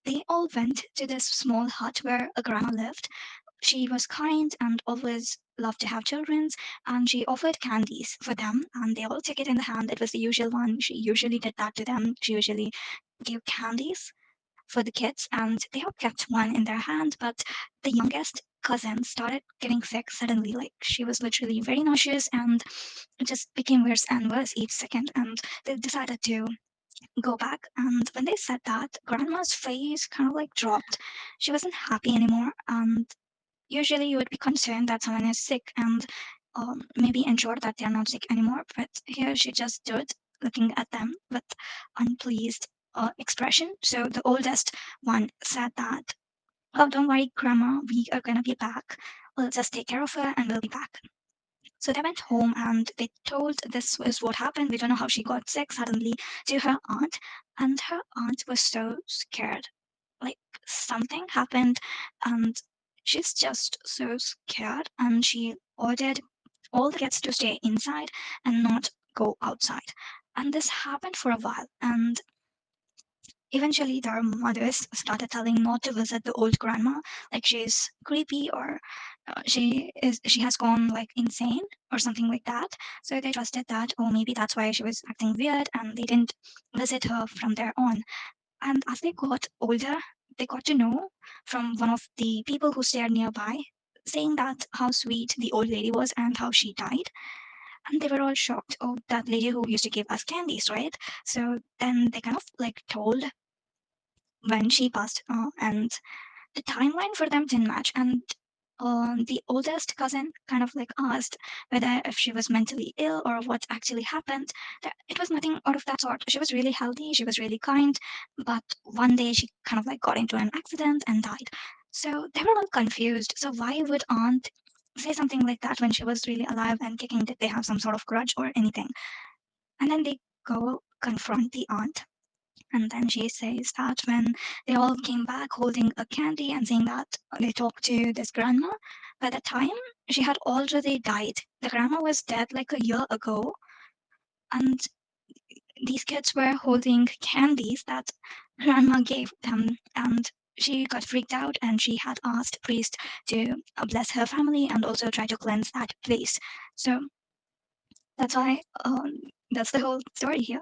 they all went to this small hut where a grandma lived. She was kind and always loved to have children, and she offered candies for them, and they all took it in the hand. It was the usual one. She usually did that to them. She usually gave candies for the kids, and they all kept one in their hand. But the youngest cousin started getting sick suddenly. Like she was literally very nauseous, and it just became worse and worse each second. And they decided to go back. And when they said that, grandma's face kind of like dropped. She wasn't happy anymore. And usually you would be concerned that someone is sick and maybe ensure that they're not sick anymore. But here she just stood looking at them with unpleased expression. So the oldest one said that, "Oh, don't worry, Grandma, we are gonna be back. We'll just take care of her and we'll be back." So they went home and they told this is what happened. We don't know how she got sick suddenly to her aunt. And her aunt was so scared. Like something happened and she's just so scared. And she ordered all the kids to stay inside and not go outside. And this happened for a while. And eventually their mothers started telling not to visit the old grandma, like she's creepy or she has gone like insane or something like that. So they trusted that, oh, maybe that's why she was acting weird, and they didn't visit her from there on. And as they got older, they got to know from one of the people who stayed nearby, saying that how sweet the old lady was and how she died. And they were all shocked. Oh, that lady who used to give us candies, right? So then they kind of like told when she passed, and the timeline for them didn't match. And the oldest cousin kind of like asked whether if she was mentally ill or what actually happened. It was nothing out of that sort. She was really healthy, she was really kind, but one day she kind of like got into an accident and died. So they were all confused. So why would aunt say something like that when she was really alive and kicking? Did they have some sort of grudge or anything? And then they go confront the aunt, and then she says that when they all came back holding a candy and saying that they talked to this grandma, by the time she had already died. The grandma was dead like a year ago, and these kids were holding candies that grandma gave them. And she got freaked out and she had asked priest to bless her family and also try to cleanse that place. So that's why that's the whole story here.